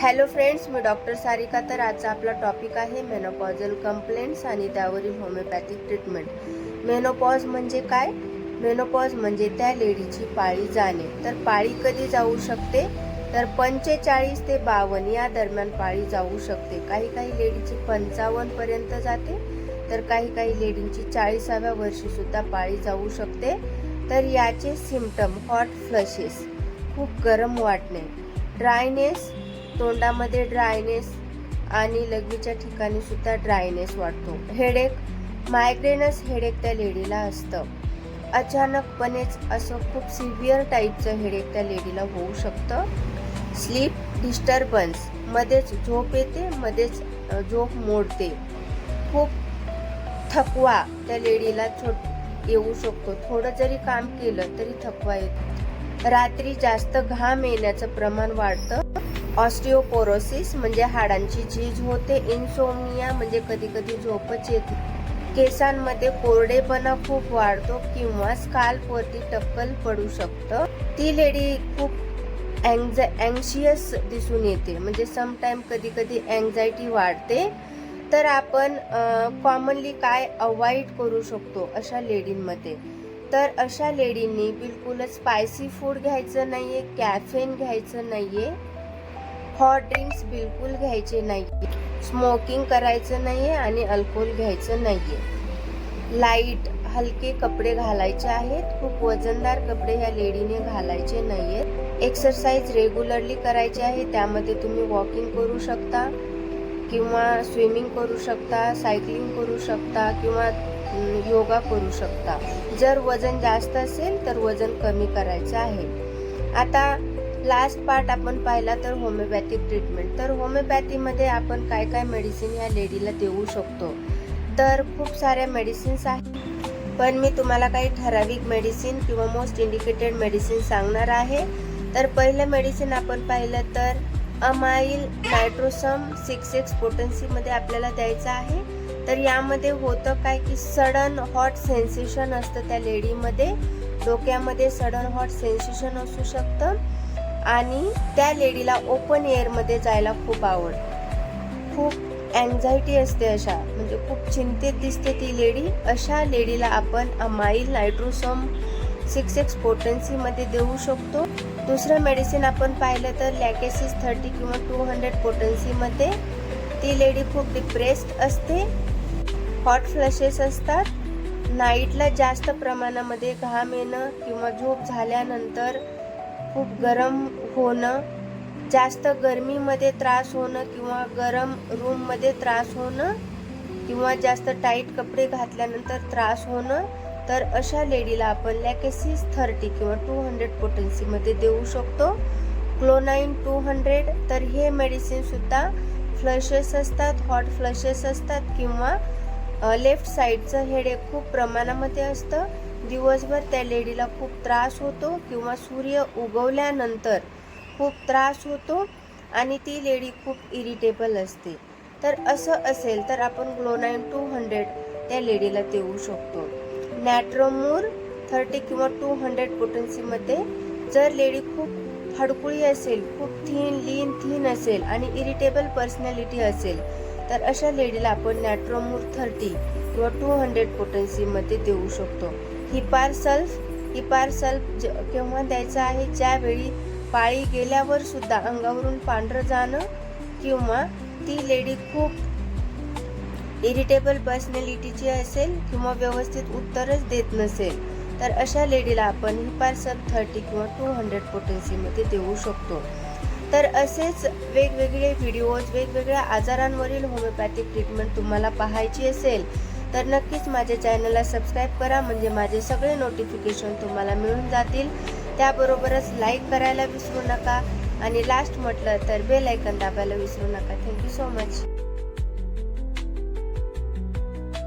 Hello friends, मी doctor Sarika. तर आजचा आपला टॉपिक आहे मेनोपॉजल कंप्लेंट्स आणि त्यावरील होमिओपॅथिक ट्रीटमेंट. मेनोपॉज म्हणजे काय? मेनोपॉज म्हणजे त्या लेडीची पाळी जाणे. तर पाळी कधी जाऊ शकते? तर 45 ते 52 या दरम्यान पाळी जाऊ शकते. काही लेडीची 55 पर्यंत जाते, तर काही लेडींची 40व्या वर्षी सुद्धा पाळी जाऊ शकते. तर याचे सिम्पटम: हॉट फ्लशेस, खूप गरम वाटणे, ड्रायनेस, तोंडामध्ये ड्रायनेस आणि लघवीच्या ठिकाणी सुद्धा ड्रायनेस वाटतो, हेडेक, मायग्रेनस हेडेक त्या लेडीला असतं. अचानकपणेच असं खूप सिव्हिअर टाईपचं हेडेक त्या लेडीला होऊ शकतं. स्लीप डिस्टर्बन्स, मध्येच झोप येते, मध्येच झोप मोडते. खूप थकवा त्या लेडीला येऊ शकतो. थोडं जरी काम केलं तरी थकवा येतो. रात्री जास्त घाम येण्याचं प्रमाण वाढतं. ऑस्टिओपोरोसिस म्हणजे हाडांची झीज होते. इन्सोमनिया म्हणजे कधी झोपच येत नाही. केसांमध्ये कोरडेपणा खूप वाढतो किंवा स्काल्पवरती टक्कल पडू शकतं. ती लेडी खूप अँक्शियस दिसून येते, म्हणजे समटाईम कधी अँक्झायटी वाढते. तर आपण कॉमनली काय अवॉइड करू शकतो अशा लेडींमध्ये? तर अशा लेडींनी बिलकुलच स्पायसी फूड घ्यायचं नाहीये, कॅफेन घ्यायचं नाहीये, हॉट ड्रिंक्स बिलकुल घ्यायचे नाहीये, स्मोकिंग करायचं नाहीये आणि अल्कोहोल घ्यायचं नाहीये. लाईट हलके कपडे घालायचे आहेत. खूप वजनदार कपडे ह्या लेडीने घालायचे नाहीयेत. एक्सरसाइज रेग्युलरली करायची आहे. त्यामध्ये तुम्ही वॉकिंग करू शकता किंवा स्विमिंग करू शकता, सायकलिंग करू शकता किंवा योगा करू शकता. जर वजन जास्त असेल तर वजन कमी करायचं आहे. आता लास्ट पार्ट आपण पाहिला तर होमिओपॅथिक ट्रीटमेंट. तर होमिओपॅथीमध्ये आपण काय मेडिसिन या लेडीला देऊ शकतो? तर खूप साऱ्या मेडिसिन्स आहेत, पण मी तुम्हाला काही ठराविक मेडिसिन किंवा मोस्ट इंडिकेटेड मेडिसिन सांगणार आहे. तर पहिलं मेडिसिन आपण पाहिलं तर अमाइल नायट्रोसम 6X पोटन्सीमध्ये आपल्याला द्यायचं आहे. तर यामध्ये होतं काय की सडन हॉट सेन्सेशन असतं त्या लेडीमध्ये. डोक्यामध्ये सडन हॉट सेन्सेशन असू शकतं आणि त्या लेडीला ओपन एअरमध्ये जायला खूप आवडतं. खूप अँक्झायटी असते, अशा म्हणजे खूप चिंतेत दिसते ती लेडी. अशा लेडीला आपण अमाइल नायट्रोसम 6X पोटन्सीमध्ये देऊ शकतो. दुसरं मेडिसिन आपण पाहिलं तर लॅकेसिस 30 किंवा 200 पोटन्सीमध्ये. ती लेडी खूप डिप्रेस्ड असते, हॉट फ्लशेस असतात, नाईटला जास्त प्रमाणामध्ये घाम येणं किंवा झोप झाल्यानंतर खूप गरम होणं, जास्त गरमीमध्ये त्रास होणं किंवा गरम रूममध्ये त्रास होणं किंवा जास्त टाईट कपडे घातल्यानंतर त्रास होणं. तर अशा लेडीला आपण लॅकेसिस 30 किंवा 200 पोटन्सीमध्ये देऊ शकतो. क्लोनाइन 200. तर हे मेडिसिन सुद्धा फ्लशेस असतात, हॉट फ्लशेस असतात किंवा लेफ्ट साईडचं हेडेक खूप प्रमाणामध्ये असतं. दिवसभर त्या लेडीला खूप त्रास होतो किंवा सूर्य उगवल्यानंतर खूप त्रास होतो आणि ती लेडी खूप इरिटेबल असते. तर असं असेल तर आपण क्लोनाइन 200 त्या लेडीला देऊ शकतो. नॅट्रोमूर 30 किंवा 200 पोटन्सीमध्ये. जर लेडी खूप हडकुळी असेल, खूप लीन असेल आणि इरिटेबल पर्सनॅलिटी असेल, तर अशा लेडीला आपण नॅट्रोमूर 30 किंवा 200 पोटन्सीमध्ये देऊ शकतो. हिपारसल्फ केव्हा द्यायचं आहे? ज्यावेळी पाळी गेल्यावर सुद्धा अंगावरून पांढरं जाणं किंवा ती लेडी खूप इरिटेबल पर्सनॅलिटीची असेल किंवा व्यवस्थित उत्तरच देत नसेल, तर अशा लेडीला आपण हिपारसल्फ 30 किंवा 200 पोटन्सीमध्ये देऊ शकतो. तर असेच वेगवेगळे व्हिडिओज वेगवेगळ्या आजारांवरील होमिओपॅथिक ट्रीटमेंट तुम्हाला पाहायची असेल तर नक्कीच माझ्या चॅनलला सबस्क्राईब करा, म्हणजे माझे सगळे नोटिफिकेशन तुम्हाला मिळून जातील. त्याबरोबरच लाईक करायला विसरू नका आणि लास्ट म्हटलं तर बेल आयकॉन दाबायला विसरू नका. Thank you so much.